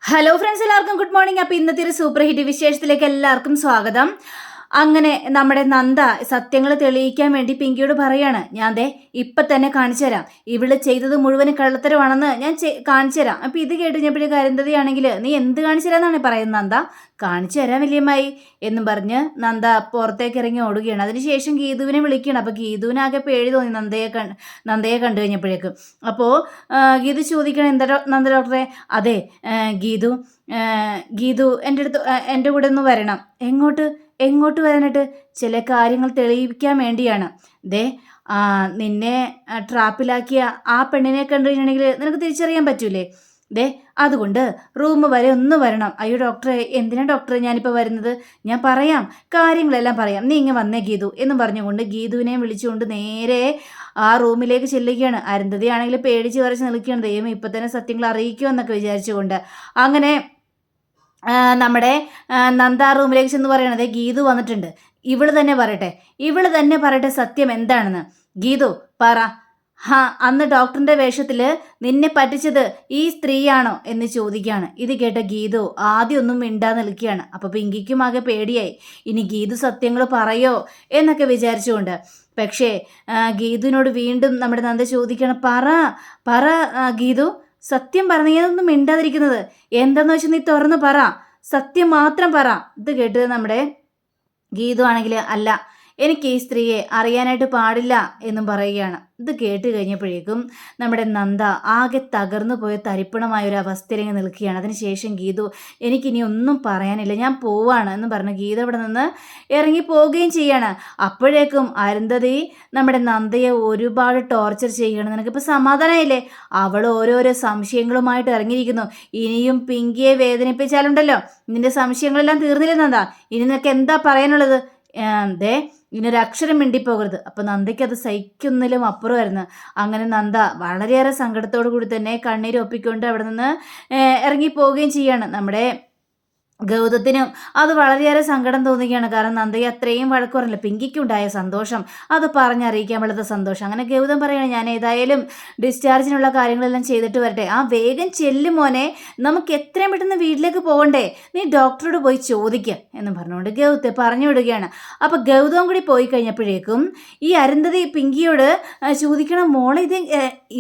Hello friends, എല്ലാവർക്കും good morning. അപ്പോൾ ഇന്നത്തെ ഒരു സൂപ്പർ ഹിറ്റ് വിശേഷത്തിലേക്ക് എല്ലാവർക്കും സ്വാഗതം. അങ്ങനെ നമ്മുടെ നന്ദ സത്യങ്ങൾ തെളിയിക്കാൻ വേണ്ടി പിങ്കിയോട് പറയാണ്, ഞാൻ ദേ ഇപ്പം തന്നെ കാണിച്ചു തരാം, ഇവള് ചെയ്തത് മുഴുവനും കള്ളത്തരമാണെന്ന് ഞാൻ കാണിച്ചു തരാം. അപ്പം ഇത് കേട്ട് കഴിഞ്ഞപ്പോഴേക്കും അരുന്ധതിയാണെങ്കിൽ നീ എന്ത് കാണിച്ചു തരാമെന്നാണ് പറയുന്നത്. നന്ദ കാണിച്ചു തരാം വലിയമ്മായി എന്നും പറഞ്ഞ് നന്ദ പുറത്തേക്ക് ഇറങ്ങി ഓടുകയാണ്. അതിനുശേഷം ഗീതുവിനെ വിളിക്കുകയാണ്. അപ്പോൾ ഗീതുവിനാകെ പേടി തോന്നി നന്ദയെ കണ്ടു കഴിഞ്ഞപ്പോഴേക്കും. അപ്പോൾ ഗീതു ചോദിക്കണം, എന്താ നന്ദ ഡോക്ടറെ? അതെ ഗീതു ഗീതു എൻ്റെ കൂടെ ഒന്ന് വരണം. എങ്ങോട്ട് വരാനായിട്ട്? ചില കാര്യങ്ങൾ തെളിയിക്കാൻ വേണ്ടിയാണ്. ദേ നിന്നെ ട്രാപ്പിലാക്കിയ ആ പെണ്ണിനെ കണ്ടു കഴിഞ്ഞിട്ടുണ്ടെങ്കിൽ നിനക്ക് തിരിച്ചറിയാൻ പറ്റൂലേ? ദേ അതുകൊണ്ട് റൂം വരെ ഒന്ന് വരണം. അയ്യോ ഡോക്ടറെ, എന്തിനാ ഡോക്ടറെ ഞാനിപ്പോൾ വരുന്നത്? ഞാൻ പറയാം, കാര്യങ്ങളെല്ലാം പറയാം, നീ ഇങ്ങ് വന്നേ ഗീതു എന്നും പറഞ്ഞുകൊണ്ട് ഗീതുവിനെ വിളിച്ചുകൊണ്ട് നേരെ ആ റൂമിലേക്ക് ചെല്ലുകയാണ്. അരുന്ധതി ആണെങ്കിൽ പേടിച്ച് വരച്ച് നിൽക്കുകയാണ്. ദൈവം ഇപ്പം തന്നെ സത്യങ്ങൾ അറിയിക്കുമെന്നൊക്കെ വിചാരിച്ചുകൊണ്ട്. അങ്ങനെ നമ്മുടെ നന്ദ റൂമിലേക്ക് ചെന്ന് പറയണത്, ഗീതു വന്നിട്ടുണ്ട്, ഇവള് തന്നെ പറയട്ടെ സത്യം എന്താണെന്ന്. ഗീതു പറ. അന്ന് ഡോക്ടറിന്റെ വേഷത്തിൽ നിന്നെ പറ്റിച്ചത് ഈ സ്ത്രീയാണോ എന്ന് ചോദിക്കുകയാണ്. ഇത് കേട്ട ഗീതു ആദ്യമൊന്നും മിണ്ടാ നിൽക്കുകയാണ്. അപ്പോൾ പിങ്കിക്കും ആകെ പേടിയായി, ഇനി ഗീതു സത്യങ്ങൾ പറയോ എന്നൊക്കെ വിചാരിച്ചുകൊണ്ട്. പക്ഷേ ഗീതുവിനോട് വീണ്ടും നമ്മുടെ നന്ദ ചോദിക്കുകയാണ്, പറ ഗീതു, സത്യം പറഞ്ഞതൊന്നും മിണ്ടാതിരിക്കുന്നത് എന്താന്ന് വെച്ചാൽ നീ തുറന്ന് പറ, സത്യം മാത്രം പറ. ഇത് കേട്ട് നമ്മുടെ ഗീതു ആണെങ്കിൽ, അല്ല എനിക്ക് ഈ സ്ത്രീയെ അറിയാനായിട്ട് പാടില്ല എന്നും പറയുകയാണ്. ഇത് കേട്ട് കഴിഞ്ഞപ്പോഴേക്കും നമ്മുടെ നന്ദ ആകെ തകർന്നു പോയ തരിപ്പണമായ ഒരു അവസ്ഥയിലേക്ക് നിൽക്കുകയാണ്. അതിനുശേഷം ഗീതു, എനിക്കിനി ഒന്നും പറയാനില്ല, ഞാൻ പോവാണ് എന്ന് പറഞ്ഞ് ഗീത അവിടെ നിന്ന് ഇറങ്ങി പോവുകയും ചെയ്യാണ്. അപ്പോഴേക്കും അരുന്ധതി നമ്മുടെ നന്ദയെ ഒരുപാട് ടോർച്ചർ ചെയ്യുകയാണ്. നിനക്കിപ്പോൾ സമാധാനമായില്ലേ? അവൾ ഓരോരോ സംശയങ്ങളുമായിട്ട് ഇറങ്ങിയിരിക്കുന്നു. ഇനിയും പിങ്കിയെ വേദനിപ്പിച്ചാലുണ്ടല്ലോ, നിന്റെ സംശയങ്ങളെല്ലാം തീർന്നില്ലേ നന്ദ? ഇനി നിനക്ക് എന്താ പറയാനുള്ളത്? ദേ ഇനൊരു അക്ഷരം മിണ്ടിപ്പോകരുത്. അപ്പം നന്ദയ്ക്ക് അത് സഹിക്കുന്നതിലും അപ്പുറമായിരുന്നു. അങ്ങനെ നന്ദ വളരെയേറെ സങ്കടത്തോടു കൂടി തന്നെ കണ്ണീരൊപ്പിക്കൊണ്ട് അവിടെ നിന്ന് ഇറങ്ങിപ്പോവുകയും ചെയ്യാണ്. നമ്മുടെ ഗൗതത്തിനും അത് വളരെയേറെ സങ്കടം തോന്നുകയാണ്. കാരണം നന്ദയെ അത്രയും വഴക്ക് പറഞ്ഞില്ല. പിങ്കിക്കുണ്ടായ സന്തോഷം അത് പറഞ്ഞറിയിക്കാൻ വളരെ സന്തോഷം. അങ്ങനെ ഗൗതം പറയുകയാണ്, ഞാൻ ഏതായാലും ഡിസ്ചാർജിനുള്ള കാര്യങ്ങളെല്ലാം ചെയ്തിട്ട് വരട്ടെ. വേഗം ചെല്ലും മോനെ, നമുക്ക് എത്രയും പെട്ടെന്ന് വീട്ടിലേക്ക് പോകണ്ടേ, നീ ഡോക്ടറോട് പോയി ചോദിക്കുക എന്ന് പറഞ്ഞുകൊണ്ട് ഗൗതത്തെ പറഞ്ഞു വിടുകയാണ്. അപ്പോൾ ഗൗതം കൂടി പോയി കഴിഞ്ഞപ്പോഴേക്കും ഈ അരുന്ധതി പിങ്കിയോട് ചോദിക്കണം, മോളെ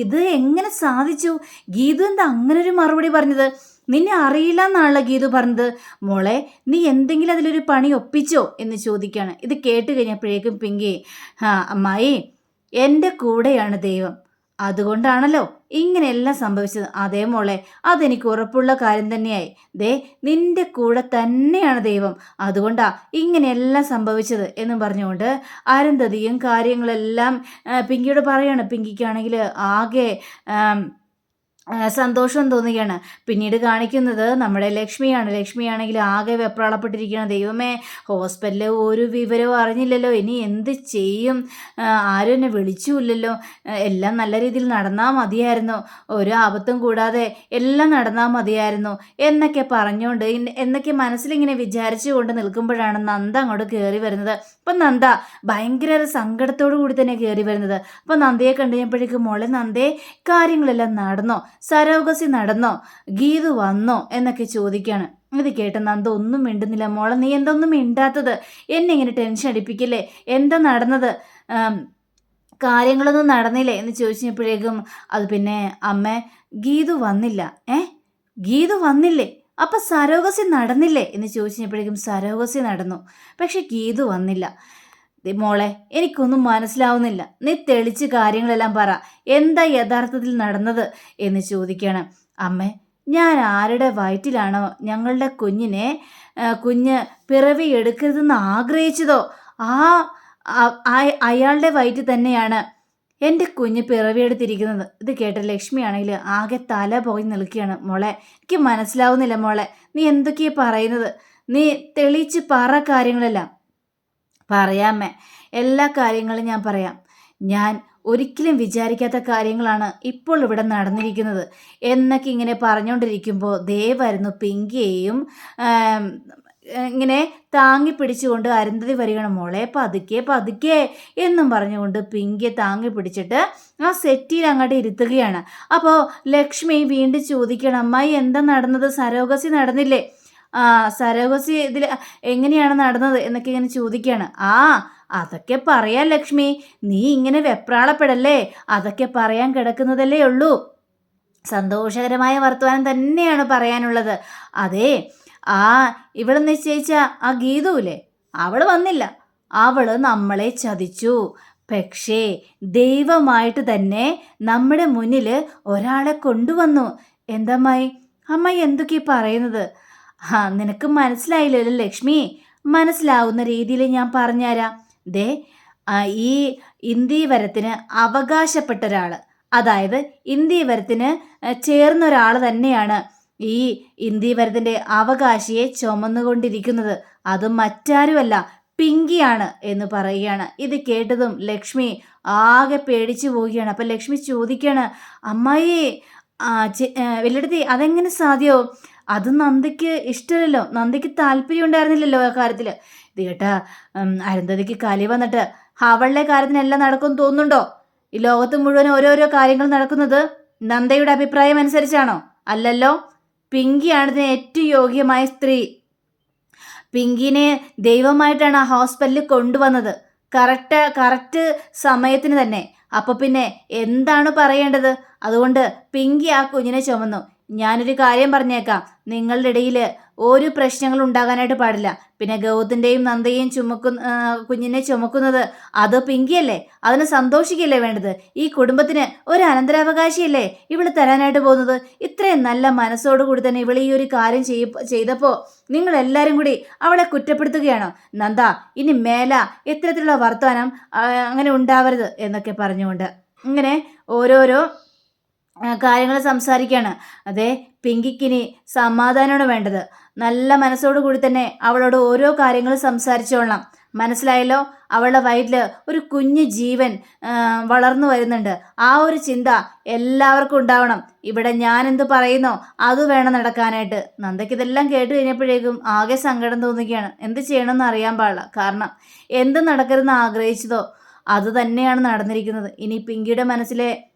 ഇത് എങ്ങനെ സാധിച്ചു? ഗീതു എന്താ അങ്ങനൊരു മറുപടി പറഞ്ഞത്? നിന്നെ അറിയില്ല എന്നാണല്ലോ ഗീതു പറഞ്ഞത്. മോളെ, നീ എന്തെങ്കിലും അതിലൊരു പണി ഒപ്പിച്ചോ എന്ന് ചോദിക്കുകയാണ്. ഇത് കേട്ട് കഴിഞ്ഞപ്പോഴേക്കും പിങ്കി, അമ്മായി, എൻ്റെ കൂടെയാണ് ദൈവം, അതുകൊണ്ടാണല്ലോ ഇങ്ങനെയെല്ലാം സംഭവിച്ചത്. അതേ മോളെ, അതെനിക്ക് ഉറപ്പുള്ള കാര്യം തന്നെയായി. ദേ നിന്റെ കൂടെ തന്നെയാണ് ദൈവം, അതുകൊണ്ടാ ഇങ്ങനെയെല്ലാം സംഭവിച്ചത് എന്നും പറഞ്ഞുകൊണ്ട് അരുന്ധതിയും കാര്യങ്ങളെല്ലാം പിങ്കിയോട് പറയാണ്. പിങ്കിക്കാണെങ്കിൽ ആകെ സന്തോഷം തോന്നുകയാണ്. പിന്നീട് കാണിക്കുന്നത് നമ്മുടെ ലക്ഷ്മിയാണെങ്കിൽ ആകെ വെപ്രാളപ്പെട്ടിരിക്കുകയാണ്. ദൈവമേ, ഹോസ്പിറ്റലിൽ ഒരു വിവരവും അറിഞ്ഞില്ലല്ലോ, ഇനി എന്ത് ചെയ്യും? ആരും എന്നെ വിളിച്ചുമില്ലല്ലോ, എല്ലാം നല്ല രീതിയിൽ നടന്നാൽ മതിയായിരുന്നു, ഒരു ആപത്തും കൂടാതെ എല്ലാം നടന്നാൽ മതിയായിരുന്നു എന്നൊക്കെ പറഞ്ഞുകൊണ്ട് എന്നൊക്കെ മനസ്സിലിങ്ങനെ വിചാരിച്ചു കൊണ്ട് നിൽക്കുമ്പോഴാണ് നന്ദ അങ്ങോട്ട് കയറി വരുന്നത്. അപ്പം നന്ദ ഭയങ്കര സങ്കടത്തോടു കൂടി തന്നെ കയറി വരുന്നത്. അപ്പം നന്ദയെ കണ്ടുകഴിഞ്ഞപ്പോഴേക്കും, മോളെ നന്ദേ, കാര്യങ്ങളെല്ലാം നടന്നോ? സരോഗസി നടന്നോ? ഗീതു വന്നോ എന്നൊക്കെ ചോദിക്കുകയാണ്. ഇത് കേട്ട നന്ദ ഒന്നും മിണ്ടുന്നില്ല. മോളെ, നീ എന്തൊന്നും മിണ്ടാത്തത്? എന്നെ ഇങ്ങനെ ടെൻഷൻ അടിപ്പിക്കില്ലേ? എന്താ നടന്നത്? കാര്യങ്ങളൊന്നും നടന്നില്ലേ എന്ന് ചോദിച്ചപ്പോഴേക്കും, അത് പിന്നെ അമ്മ, ഗീതു വന്നില്ല. ഗീതു വന്നില്ലേ? അപ്പം സരോഗസി നടന്നില്ലേ എന്ന് ചോദിച്ചപ്പോഴേക്കും, സരോഗസി നടന്നു, പക്ഷെ ഗീതു വന്നില്ല. മോളെ, എനിക്കൊന്നും മനസ്സിലാവുന്നില്ല, നീ തെളിച്ച് കാര്യങ്ങളെല്ലാം പറ, എന്താ യഥാർത്ഥത്തിൽ നടന്നത് എന്ന് ചോദിക്കണം. അമ്മേ, ഞാൻ ആരുടെ വയറ്റിലാണോ ഞങ്ങളുടെ കുഞ്ഞ് പിറവി എടുക്കരുതെന്ന് ആഗ്രഹിച്ചതോ അയാളുടെ വയറ്റിൽ തന്നെയാണ് എൻ്റെ കുഞ്ഞ് പിറവിയെടുത്തിരിക്കുന്നത്. ഇത് കേട്ട ലക്ഷ്മിയാണെങ്കിൽ ആകെ തല പോയി നിൽക്കുകയാണ്. മോളെ, എനിക്ക് മനസ്സിലാവുന്നില്ല മോളെ, നീ എന്തൊക്കെയാണ് പറയുന്നത്? നീ തെളിച്ച് പറ കാര്യങ്ങളെല്ലാം. പറയാമേ, എല്ലാ കാര്യങ്ങളും ഞാൻ പറയാം. ഞാൻ ഒരിക്കലും വിചാരിക്കാത്ത കാര്യങ്ങളാണ് ഇപ്പോൾ ഇവിടെ നടന്നിരിക്കുന്നത് എന്നൊക്കെ ഇങ്ങനെ പറഞ്ഞുകൊണ്ടിരിക്കുമ്പോൾ ദേവായിരുന്നു പിങ്കിയെയും ഇങ്ങനെ താങ്ങി പിടിച്ചുകൊണ്ട് അരുന്ധതി വരികയാണ്. മോളെ പതുക്കെ പതുക്കെ എന്നും പറഞ്ഞുകൊണ്ട് പിങ്കിയെ താങ്ങി പിടിച്ചിട്ട് ആ സെറ്റിയിൽ അങ്ങോട്ട് ഇരുത്തുകയാണ്. അപ്പോൾ ലക്ഷ്മി വീണ്ടും ചോദിക്കണം, അമ്മായി എന്താ നടന്നത്? സരോഗസി നടന്നില്ലേ? സരോഗസി ഇതിൽ എങ്ങനെയാണ് നടന്നത് എന്നൊക്കെ ഇങ്ങനെ ചോദിക്കുകയാണ്. അതൊക്കെ പറയാം ലക്ഷ്മി, നീ ഇങ്ങനെ വെപ്രാളപ്പെടല്ലേ, അതൊക്കെ പറയാൻ കിടക്കുന്നതല്ലേ ഉള്ളൂ. സന്തോഷകരമായ വർത്തമാനം തന്നെയാണ് പറയാനുള്ളത്. അതെ, ഇവിടെ നിശ്ചയിച്ച ആ ഗീതുവില്ലേ, അവള് വന്നില്ല, അവള് നമ്മളെ ചതിച്ചു. പക്ഷേ ദൈവമായിട്ട് തന്നെ നമ്മുടെ മുന്നിൽ ഒരാളെ കൊണ്ടുവന്നു. എന്തമ്മായി, അമ്മായി എന്തൊക്കെയാ പറയുന്നത്? നിനക്ക് മനസ്സിലായില്ലല്ലോ ലക്ഷ്മി, മനസ്സിലാവുന്ന രീതിയിൽ ഞാൻ പറഞ്ഞുതരാം. ദേ, ഈ ഇന്ദീവരത്തിന് അവകാശപ്പെട്ട ഒരാൾ, അതായത് ഇന്ദീവരത്തിന് ചേർന്ന ഒരാൾ തന്നെയാണ് ഈ ഇന്ദീവരത്തിൻ്റെ അവകാശിയെ ചുമന്നുകൊണ്ടിരിക്കുന്നത്. അത് മറ്റാരുമല്ല, പിങ്കിയാണ് എന്ന് പറയുകയാണ്. ഇത് കേട്ടതും ലക്ഷ്മി ആകെ പേടിച്ചു പോവുകയാണ്. അപ്പം ലക്ഷ്മി ചോദിക്കുകയാണ്, അമ്മായി വെല്ലെടുത്തി അതെങ്ങനെ സാധ്യോ? അത് നന്ദിക്ക് ഇഷ്ടമല്ലല്ലോ, നന്ദിക്ക് താല്പര്യം ഉണ്ടായിരുന്നില്ലല്ലോ ആ കാര്യത്തിൽ. ഇത് കേട്ടാ അരുന്ധതിക്ക് കലി വന്നിട്ട് അവളുടെ കാര്യത്തിനെല്ലാം നടക്കും തോന്നുന്നുണ്ടോ? ഈ ലോകത്ത് മുഴുവൻ ഓരോരോ കാര്യങ്ങൾ നടക്കുന്നത് നന്ദയുടെ അഭിപ്രായം അനുസരിച്ചാണോ? അല്ലല്ലോ. പിങ്കിയാണ് ഇതിന് ഏറ്റവും യോഗ്യമായ സ്ത്രീ. പിങ്കിനെ ദൈവമായിട്ടാണ് ആ ഹോസ്പിറ്റലിൽ കൊണ്ടുവന്നത്, കറക്റ്റ് സമയത്തിന് തന്നെ. അപ്പോൾ പിന്നെ എന്താണ് പറയേണ്ടത്? അതുകൊണ്ട് പിങ്കി ആ കുഞ്ഞിനെ ചുമന്നു. ഞാനൊരു കാര്യം പറഞ്ഞേക്കാം, നിങ്ങളുടെ ഇടയിൽ ഒരു പ്രശ്നങ്ങൾ ഉണ്ടാകാനായിട്ട് പാടില്ല. പിന്നെ ഗൗതത്തിൻ്റെയും നന്ദയെയും കുഞ്ഞിനെ ചുമക്കുന്നത് അത് പിങ്കിയല്ലേ, അതിന് സന്തോഷിക്കല്ലേ വേണ്ടത്. ഈ കുടുംബത്തിന് ഒരു അനന്തരാവകാശിയല്ലേ ഇവള് തരാനായിട്ട് പോകുന്നത്. ഇത്രയും നല്ല മനസ്സോടുകൂടി തന്നെ ഇവൾ ഈ ഒരു കാര്യം ചെയ്തപ്പോൾ നിങ്ങളെല്ലാവരും കൂടി അവളെ കുറ്റപ്പെടുത്തുകയാണോ? നന്ദ, ഇനി മേല ഇത്തരത്തിലുള്ള വർത്തമാനം അങ്ങനെ ഉണ്ടാവരുത് എന്നൊക്കെ പറഞ്ഞുകൊണ്ട് ഇങ്ങനെ ഓരോരോ കാര്യങ്ങൾ സംസാരിക്കുകയാണ്. അതെ, പിങ്കിക്കിനി സമാധാനമാണ് വേണ്ടത്. നല്ല മനസ്സോടു കൂടി തന്നെ അവളോട് ഓരോ കാര്യങ്ങൾ സംസാരിച്ചോളണം. മനസ്സിലായല്ലോ? അവളുടെ വയറ്റിൽ ഒരു കുഞ്ഞു ജീവൻ വളർന്നു വരുന്നുണ്ട്. ആ ഒരു ചിന്ത എല്ലാവർക്കും ഉണ്ടാവണം. ഇവിടെ ഞാൻ എന്ത് പറയുന്നോ അത് വേണം നടക്കാനായിട്ട്. നന്ദയ്ക്ക് ഇതെല്ലാം കേട്ട് കഴിഞ്ഞപ്പോഴേക്കും ആകെ സങ്കടം തോന്നുകയാണ്. എന്ത് ചെയ്യണമെന്ന് അറിയാൻ പാടില്ല. കാരണം എന്ത് നടക്കരുതെന്ന് ആഗ്രഹിച്ചതോ അത് തന്നെയാണ് നടന്നിരിക്കുന്നത്. ഇനി പിങ്കിയുടെ മനസ്സിലെ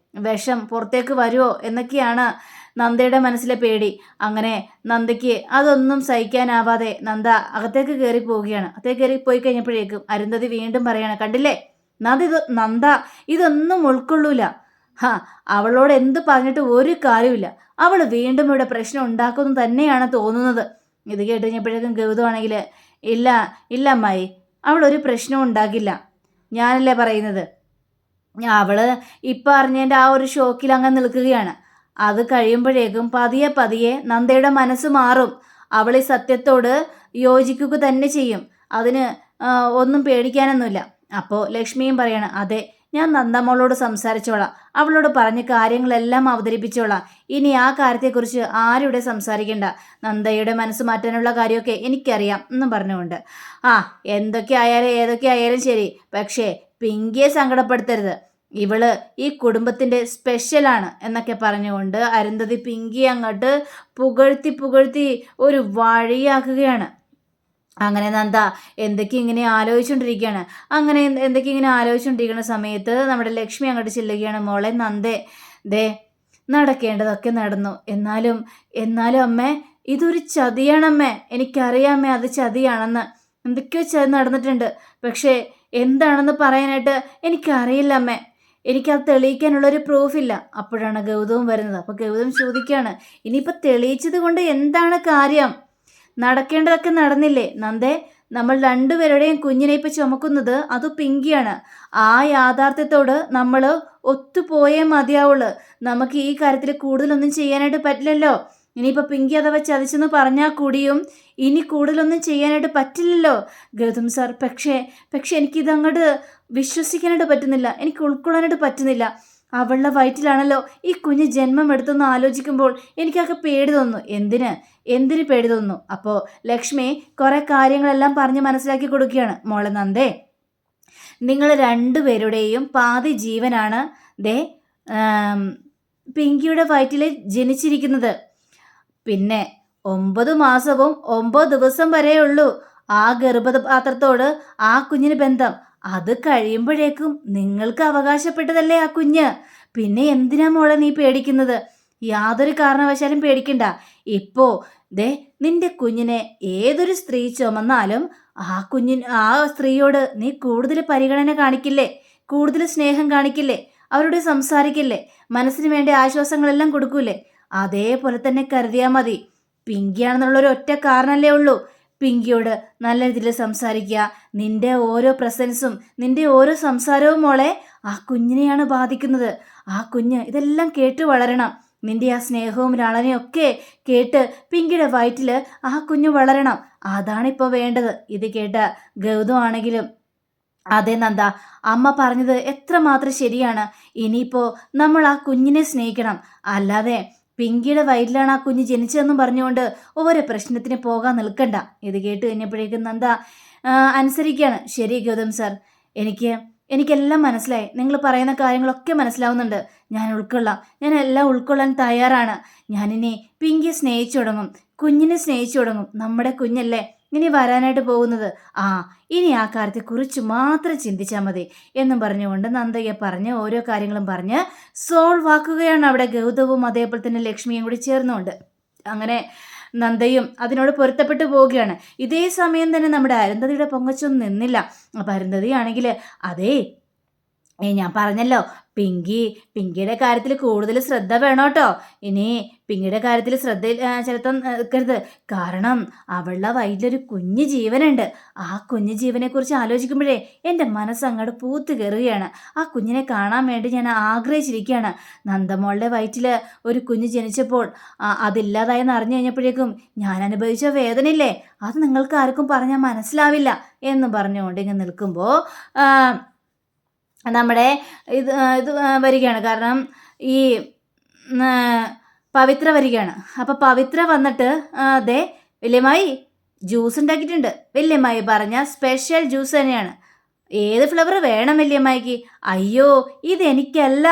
വിഷം പുറത്തേക്ക് വരുമോ എന്നൊക്കെയാണ് നന്ദയുടെ മനസ്സിലെ പേടി. അങ്ങനെ നന്ദയ്ക്ക് അതൊന്നും സഹിക്കാനാവാതെ നന്ദ അകത്തേക്ക് കയറി പോവുകയാണ്. അകത്തേക്ക് കയറി പോയി കഴിഞ്ഞപ്പോഴേക്കും അരുന്ധതി വീണ്ടും പറയാണ്, കണ്ടില്ലേ നന്ദ ഇതൊന്നും ഉൾക്കൊള്ളൂല. അവളോട് എന്ത് പറഞ്ഞിട്ട് ഒരു കാര്യമില്ല. അവൾ വീണ്ടും ഇവിടെ പ്രശ്നം ഉണ്ടാക്കുന്നു തന്നെയാണ് തോന്നുന്നത്. ഇത് കേട്ട് കഴിഞ്ഞപ്പോഴേക്കും ഗൗതമാണെങ്കിൽ ഇല്ല അമ്മായി, അവളൊരു പ്രശ്നവും ഉണ്ടാക്കില്ല, ഞാനല്ലേ പറയുന്നത്. അവള് ഇപ്പം അറിഞ്ഞതിൻ്റെ ആ ഒരു ഷോക്കിൽ അങ്ങ് നിൽക്കുകയാണ്. അത് കഴിയുമ്പോഴേക്കും പതിയെ നന്ദയുടെ മനസ്സ് മാറും. അവൾ ഈ സത്യത്തോട് യോജിക്കുക തന്നെ ചെയ്യും. അതിന് ഒന്നും പേടിക്കാനൊന്നുമില്ല. അപ്പോൾ ലക്ഷ്മിയും പറയണം, അതെ, ഞാൻ നന്ദമ്മളോട് സംസാരിച്ചോളാം, അവളോട് പറഞ്ഞ കാര്യങ്ങളെല്ലാം അവതരിപ്പിച്ചോളാം. ഇനി ആ കാര്യത്തെക്കുറിച്ച് ആരുടെ സംസാരിക്കേണ്ട, നന്ദയുടെ മനസ്സ് മാറ്റാനുള്ള കാര്യമൊക്കെ എനിക്കറിയാം എന്നും പറഞ്ഞുകൊണ്ട് ഏതൊക്കെ ആയാലും ശരി, പക്ഷേ പിങ്കിയെ സങ്കടപ്പെടുത്തരുത്, ഇവള് ഈ കുടുംബത്തിൻ്റെ സ്പെഷ്യലാണ് എന്നൊക്കെ പറഞ്ഞുകൊണ്ട് അരുന്ധതി പിങ്കിയെ അങ്ങോട്ട് പുകഴ്ത്തി ഒരു വഴിയാക്കുകയാണ്. അങ്ങനെ നന്ദ എന്തൊക്കെ ഇങ്ങനെ ആലോചിച്ചുകൊണ്ടിരിക്കുകയാണ്. അങ്ങനെ എന്തൊക്കെ ഇങ്ങനെ ആലോചിച്ചുകൊണ്ടിരിക്കുന്ന സമയത്ത് നമ്മുടെ ലക്ഷ്മി അങ്ങോട്ട് ചെല്ലുകയാണ്. മോളെ നന്ദേ, ദേ നടക്കേണ്ടതൊക്കെ നടന്നു, എന്നാലും അമ്മേ ഇതൊരു ചതിയാണമ്മേ, എനിക്കറിയാമേ അത് ചതിയാണെന്ന്. എന്തൊക്കെയോ ചതി നടന്നിട്ടുണ്ട്, പക്ഷേ എന്താണെന്ന് പറയാനായിട്ട് എനിക്കറിയില്ല അമ്മേ, എനിക്കത് തെളിയിക്കാനുള്ളൊരു പ്രൂഫില്ല. അപ്പോഴാണ് ഗൗതവും വരുന്നത്. അപ്പോൾ ഗൗതം ചോദിക്കുകയാണ്, ഇനിയിപ്പോൾ തെളിയിച്ചത് കൊണ്ട് എന്താണ് കാര്യം? നടക്കേണ്ടതൊക്കെ നടന്നില്ലേ നന്ദേ? നമ്മൾ രണ്ടുപേരുടെയും കുഞ്ഞിനെ ഇപ്പം ചുമക്കുന്നത് അത് പിങ്കിയാണ്. ആ യാഥാർത്ഥ്യത്തോട് നമ്മൾ ഒത്തുപോയേ മതിയാവുള്ളൂ. നമുക്ക് ഈ കാര്യത്തിൽ കൂടുതലൊന്നും ചെയ്യാനായിട്ട് പറ്റില്ലല്ലോ. ഇനിയിപ്പോൾ പിങ്കി അഥവാ ചതിച്ചെന്ന് പറഞ്ഞാൽ കൂടിയും ഇനി കൂടുതലൊന്നും ചെയ്യാനായിട്ട് പറ്റില്ലല്ലോ ഗൗതം സാർ. പക്ഷേ എനിക്കിതങ്ങോട്ട് വിശ്വസിക്കാനായിട്ട് പറ്റുന്നില്ല, എനിക്ക് ഉൾക്കൊള്ളാനായിട്ട് പറ്റുന്നില്ല. അവളുടെ വയറ്റിലാണല്ലോ ഈ കുഞ്ഞ് ജന്മം എടുത്തെന്ന് ആലോചിക്കുമ്പോൾ എനിക്കൊക്കെ പേടി തോന്നുന്നു. എന്തിന് പേടി തോന്നുന്നു? അപ്പോൾ ലക്ഷ്മി കുറേ കാര്യങ്ങളെല്ലാം പറഞ്ഞ് മനസ്സിലാക്കി കൊടുക്കുകയാണ്. മോളെ നന്ദേ, നിങ്ങൾ രണ്ടുപേരുടെയും പാതി ജീവനാണ് പിങ്കിയുടെ വയറ്റിൽ ജനിച്ചിരിക്കുന്നത്. പിന്നെ 9 മാസവും 9 ദിവസം വരെയുള്ളൂ ആ ഗർഭപാത്രത്തോട് ആ കുഞ്ഞിന് ബന്ധം. അത് കഴിയുമ്പോഴേക്കും നിങ്ങൾക്ക് അവകാശപ്പെട്ടതല്ലേ ആ കുഞ്ഞ്. പിന്നെ എന്തിനാ മോളെ നീ പേടിക്കുന്നത്? യാതൊരു കാരണവശാലും പേടിക്കണ്ട. ഇപ്പോ ദേ നിന്റെ കുഞ്ഞിനെ ഏതൊരു സ്ത്രീ ചുമന്നാലും ആ സ്ത്രീയോട് നീ കൂടുതൽ പരിഗണന കാണിക്കില്ലേ? കൂടുതൽ സ്നേഹം കാണിക്കില്ലേ? അവരോട് സംസാരിക്കില്ലേ? മനസ്സിന് വേണ്ട ആശ്വാസങ്ങളെല്ലാം കൊടുക്കൂലേ? അതേപോലെ തന്നെ കരുതിയാൽ മതി. പിങ്കിയാണെന്നുള്ളൊരു ഒറ്റ കാരണല്ലേ ഉള്ളൂ. പിങ്കിയോട് നല്ല രീതിയിൽ സംസാരിക്കുക. നിന്റെ ഓരോ പ്രസൻസും നിന്റെ ഓരോ സംസാരവും മോളെ ആ കുഞ്ഞിനെയാണ് ബാധിക്കുന്നത്. ആ കുഞ്ഞ് ഇതെല്ലാം കേട്ട് വളരണം. നിന്റെ ആ സ്നേഹവും ലാളനയും ഒക്കെ കേട്ട് പിങ്കിയുടെ വയറ്റിൽ ആ കുഞ്ഞ് വളരണം. അതാണിപ്പോൾ വേണ്ടത്. ഇത് കേട്ട ഗൗതം ആണെങ്കിലും അതെ നന്ദ, അമ്മ പറഞ്ഞത് എത്രമാത്രം ശരിയാണ്. ഇനിയിപ്പോൾ നമ്മൾ ആ കുഞ്ഞിനെ സ്നേഹിക്കണം. അല്ലാതെ പിങ്കിയുടെ വയറ്റിലാണ് ആ കുഞ്ഞ് ജനിച്ചതെന്നും പറഞ്ഞുകൊണ്ട് ഓരോ പ്രശ്നത്തിന് പോകാൻ നിൽക്കണ്ട. ഇത് കേട്ട് കഴിഞ്ഞപ്പോഴേക്കും നന്ദ അനുസരിക്കുകയാണ്. ശരി ഗൗതം സാർ, എനിക്കെല്ലാം മനസ്സിലായി. നിങ്ങൾ പറയുന്ന കാര്യങ്ങളൊക്കെ മനസ്സിലാവുന്നുണ്ട്. ഞാൻ ഉൾക്കൊള്ളാം. ഞാൻ എല്ലാം ഉൾക്കൊള്ളാൻ തയ്യാറാണ്. ഞാനിനി പിങ്കിയെ സ്നേഹിച്ചു തുടങ്ങും, കുഞ്ഞിനെ സ്നേഹിച്ചു തുടങ്ങും. നമ്മുടെ കുഞ്ഞല്ലേ ഇനി വരാനായിട്ട് പോകുന്നത്. ഇനി ആ കാര്യത്തെക്കുറിച്ച് മാത്രം ചിന്തിച്ചാൽ മതി എന്നും പറഞ്ഞുകൊണ്ട് നന്ദയ്യ പറഞ്ഞ് ഓരോ കാര്യങ്ങളും പറഞ്ഞ് സോൾവ് ആക്കുകയാണ് അവിടെ ഗൗതവും അതേപോലെ തന്നെ ലക്ഷ്മിയും കൂടി ചേർന്നുകൊണ്ട്. അങ്ങനെ നന്ദയും അതിനോട് പൊരുത്തപ്പെട്ടു പോവുകയാണ്. ഇതേ സമയം തന്നെ നമ്മുടെ അരുന്ധതിയുടെ പൊങ്ങച്ചൊന്നും നിന്നില്ല. അപ്പം അരുന്ധതി ആണെങ്കിൽ അതേ ഞാൻ പറഞ്ഞല്ലോ, പിങ്കിയുടെ കാര്യത്തിൽ കൂടുതൽ ശ്രദ്ധ വേണം കേട്ടോ. ഇനി പിങ്കിയുടെ കാര്യത്തിൽ ശ്രദ്ധ ചെലുത്താൻ നിൽക്കരുത്. കാരണം അവളുടെ വയറ്റിലൊരു കുഞ്ഞു ജീവനുണ്ട്. ആ കുഞ്ഞു ജീവനെക്കുറിച്ച് ആലോചിക്കുമ്പോഴേ എൻ്റെ മനസ്സ് അങ്ങോട്ട് പൂത്ത് കയറുകയാണ്. ആ കുഞ്ഞിനെ കാണാൻ വേണ്ടി ഞാൻ ആഗ്രഹിച്ചിരിക്കുകയാണ്. നന്ദമോളുടെ വയറ്റിൽ ഒരു കുഞ്ഞ് ജനിച്ചപ്പോൾ അതില്ലാതായെന്ന് അറിഞ്ഞു കഴിഞ്ഞപ്പോഴേക്കും ഞാൻ അനുഭവിച്ച വേദനയില്ലേ, അത് നിങ്ങൾക്ക് ആർക്കും പറഞ്ഞാൽ മനസ്സിലാവില്ല എന്ന് പറഞ്ഞുകൊണ്ട് ഇങ്ങനെ നിൽക്കുമ്പോൾ നമ്മുടെ ഇത് വരികയാണ്. കാരണം ഈ പവിത്ര വരികയാണ്. അപ്പോൾ പവിത്ര വന്നിട്ട് അതെ വല്യമ്മായി ജ്യൂസ് ഉണ്ടാക്കിയിട്ടുണ്ട്. വല്യമ്മായി പറഞ്ഞ സ്പെഷ്യൽ ജ്യൂസ് തന്നെയാണ്. ഏത് ഫ്ലേവർ വേണം വല്യമ്മായിക്ക്? അയ്യോ ഇതെനിക്കല്ല,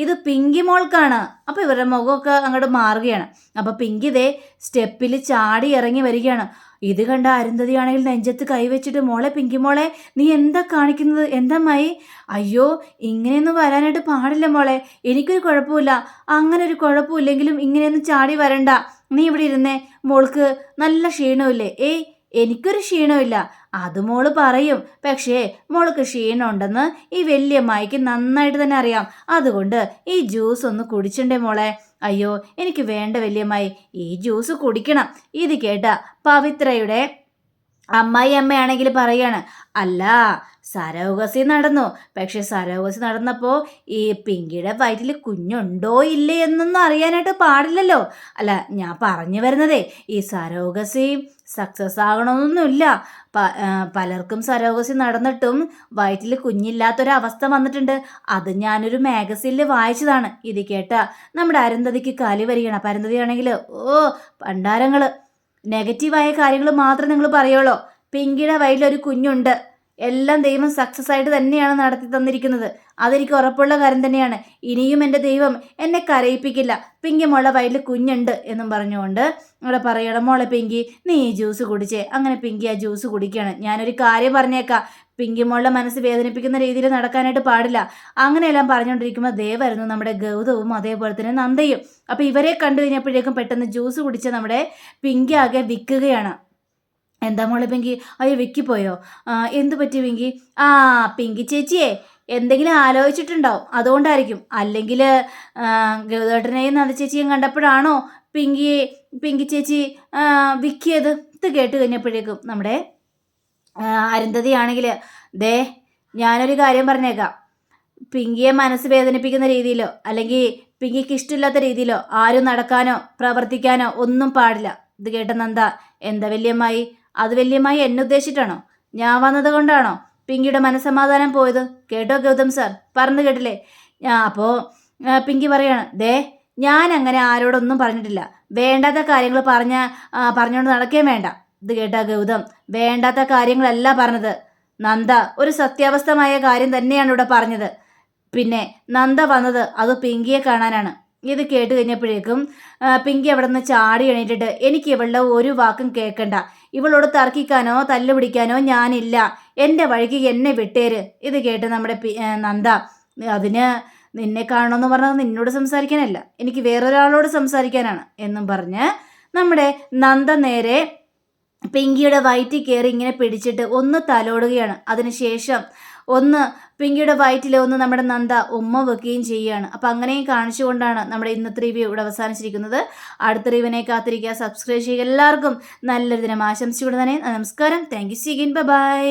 ഇത് പിങ്കി മോൾക്കാണ്. അപ്പോൾ ഇവരുടെ മുഖമൊക്കെ അങ്ങോട്ട് മാറുകയാണ്. അപ്പോൾ പിങ്കി ഇതേ സ്റ്റെപ്പിൽ ചാടി ഇറങ്ങി വരികയാണ്. ഇത് കണ്ട അരുന്ധതിയാണെങ്കിൽ നെഞ്ചത്ത് കൈവച്ചിട്ട് മോളെ പിങ്കി മോളെ നീ എന്താ കാണിക്കുന്നത്? എന്താമ്മായി? അയ്യോ ഇങ്ങനെയൊന്നും വരാനായിട്ട് പാടില്ല മോളെ, എനിക്കൊരു കുഴപ്പമില്ല. അങ്ങനെ ഒരു കുഴപ്പമില്ലെങ്കിലും ഇങ്ങനെയൊന്നും ചാടി വരണ്ട. നീ ഇവിടെ ഇരുന്നേ, മോൾക്ക് നല്ല ക്ഷീണമില്ലേ? എനിക്കൊരു ക്ഷീണമില്ല. അത് മോള് പറയും, പക്ഷേ മോൾക്ക് ക്ഷീണമുണ്ടെന്ന് ഈ വല്യമ്മായിക്ക് നന്നായിട്ട് തന്നെ അറിയാം. അതുകൊണ്ട് ഈ ജ്യൂസ് ഒന്ന് കുടിച്ചിണ്ടേ മോളെ? അയ്യോ എനിക്ക് വേണ്ട വല്യമ്മായി, ഈ ജ്യൂസ് കുടിക്കണം. ഇത് കേട്ട പവിത്രയുടെ അമ്മയാണെങ്കിൽ പറയാണ്, അല്ല സരോഗസി നടന്നു, പക്ഷെ സരോഗസി നടന്നപ്പോൾ ഈ പിങ്കിയുടെ വയറ്റിൽ കുഞ്ഞുണ്ടോ ഇല്ലേ എന്നൊന്നും അറിയാനായിട്ട് പാടില്ലല്ലോ. അല്ല ഞാൻ പറഞ്ഞു വരുന്നതേ, ഈ സരോഗസി സക്സസ് ആകണമെന്നൊന്നുമില്ല. പലർക്കും സരോഗസി നടന്നിട്ടും വയറ്റിൽ കുഞ്ഞില്ലാത്തൊരവസ്ഥ വന്നിട്ടുണ്ട്. അത് ഞാനൊരു മാഗസീനിൽ വായിച്ചതാണ്. ഇത് കേട്ട നമ്മുടെ അരുന്ധതിക്ക് കലി വരികയാണ്. അപ്പം അരുന്ധതിയാണെങ്കിൽ പണ്ടാരങ്ങൾ നെഗറ്റീവായ കാര്യങ്ങൾ മാത്രം നിങ്ങൾ പറയുള്ളൂ. പിങ്കിയുടെ വയറ്റിലൊരു കുഞ്ഞുണ്ട്, എല്ലാം ദൈവം സക്സസ് ആയിട്ട് തന്നെയാണ് നടത്തി തന്നിരിക്കുന്നത്. അതെനിക്ക് ഉറപ്പുള്ള കാര്യം തന്നെയാണ്. ഇനിയും എൻ്റെ ദൈവം എന്നെ കരയിപ്പിക്കില്ല. പിങ്കി മോളെ വയറ്റിൽ കുഞ്ഞുണ്ട് എന്നും പറഞ്ഞുകൊണ്ട് അവിടെ പറയണം, മോളെ പിങ്കി നീ ഈ ജ്യൂസ് കുടിച്ചേ. അങ്ങനെ പിങ്കി ആ ജ്യൂസ് കുടിക്കുകയാണ്. ഞാനൊരു കാര്യം പറഞ്ഞേക്കാം, പിങ്കി മോളുടെ മനസ്സ് വേദനിപ്പിക്കുന്ന രീതിയിൽ നടക്കാനായിട്ട് പാടില്ല. അങ്ങനെയെല്ലാം പറഞ്ഞുകൊണ്ടിരിക്കുമ്പോൾ ദേവായിരുന്നു നമ്മുടെ ഗൗതവും അതേപോലെ തന്നെ നന്ദയും. അപ്പോൾ ഇവരെ കണ്ടു കഴിഞ്ഞപ്പോഴേക്കും പെട്ടെന്ന് ജ്യൂസ് കുടിച്ച് നമ്മുടെ പിങ്കി ആകെ വിൽക്കുകയാണ്. എന്താ മോളെ പിങ്കി? അയ്യോ വിക്കിപ്പോയോ? എന്തു പറ്റി പിങ്കി? പിങ്കി ചേച്ചിയെ എന്തെങ്കിലും ആലോചിച്ചിട്ടുണ്ടാവും, അതുകൊണ്ടായിരിക്കും. അല്ലെങ്കിൽ ഗൗതേട്ടനെയും നന്ദ ചേച്ചിയും കണ്ടപ്പോഴാണോ പിങ്കി ചേച്ചി വിക്കിയത്? ഇത് കേട്ട് കഴിഞ്ഞപ്പോഴേക്കും നമ്മുടെ അരുന്ധതിയാണെങ്കിൽ ദേ ഞാനൊരു കാര്യം പറഞ്ഞേക്കാം, പിങ്കിയെ മനസ്സ് വേദനിപ്പിക്കുന്ന രീതിയിലോ അല്ലെങ്കിൽ പിങ്കിക്ക് ഇഷ്ടമില്ലാത്ത രീതിയിലോ ആരും നടക്കാനോ പ്രവർത്തിക്കാനോ ഒന്നും പാടില്ല. ഇത് കേട്ട നന്ദ, എന്താ വല്യമ്മായി? അത് വല്യമ്മായി എന്നെ ഉദ്ദേശിച്ചിട്ടാണോ? ഞാൻ വന്നത് കൊണ്ടാണോ പിങ്കിയുടെ മനസ്സമാധാനം പോയത്? കേട്ടോ ഗൗതം സാർ, പറഞ്ഞു കേട്ടില്ലേ? അപ്പോൾ പിങ്കി പറയാണ്, ദേ ഞാൻ അങ്ങനെ ആരോടൊന്നും പറഞ്ഞിട്ടില്ല. വേണ്ടാത്ത കാര്യങ്ങൾ പറഞ്ഞുകൊണ്ട് നടക്കുകയും വേണ്ട. ഇത് കേട്ടാ ഗൗതം, വേണ്ടാത്ത കാര്യങ്ങളല്ല പറഞ്ഞത്. നന്ദ ഒരു സത്യാവസ്ഥമായ കാര്യം തന്നെയാണ് ഇവിടെ പറഞ്ഞത്. പിന്നെ നന്ദ വന്നത് അത് പിങ്കിയെ കാണാനാണ്. ഇത് കേട്ട് കഴിഞ്ഞപ്പോഴേക്കും പിങ്കി അവിടെ നിന്ന് ചാടി എണീറ്റിട്ട് എനിക്ക് ഇവളുടെ ഒരു വാക്കും കേൾക്കണ്ട, ഇവളോട് തർക്കിക്കാനോ തല്ല് പിടിക്കാനോ ഞാനില്ല, എൻ്റെ വഴിക്ക് എന്നെ വിട്ടേര്. ഇത് കേട്ട് നമ്മുടെ നന്ദ, അതിന് നിന്നെ കാണണമെന്ന് പറഞ്ഞാൽ നിന്നോട് സംസാരിക്കാനല്ല, എനിക്ക് വേറൊരാളോട് സംസാരിക്കാനാണ് എന്നും പറഞ്ഞ് നമ്മുടെ നന്ദ നേരെ പിങ്കിയുടെ വയറ്റിൽ കയറി ഇങ്ങനെ പിടിച്ചിട്ട് ഒന്ന് തലോടുകയാണ്. അതിനുശേഷം ഒന്ന് പിങ്കിയുടെ വയറ്റിൽ ഒന്ന് നമ്മുടെ നന്ദ ഉമ്മ വെക്കുകയും ചെയ്യുകയാണ്. അപ്പം അങ്ങനെയും കാണിച്ചുകൊണ്ടാണ് നമ്മുടെ ഇന്നത്തെ റിവ്യൂ ഇവിടെ അവസാനിച്ചിരിക്കുന്നത്. അടുത്ത റിവ്യൂവിനെ കാത്തിരിക്കുക, സബ്സ്ക്രൈബ് ചെയ്യുക. എല്ലാവർക്കും നല്ലൊരു ദിനം ആശംസിച്ചുകൊണ്ട് തന്നെ നമസ്കാരം. Thank you. See again. By.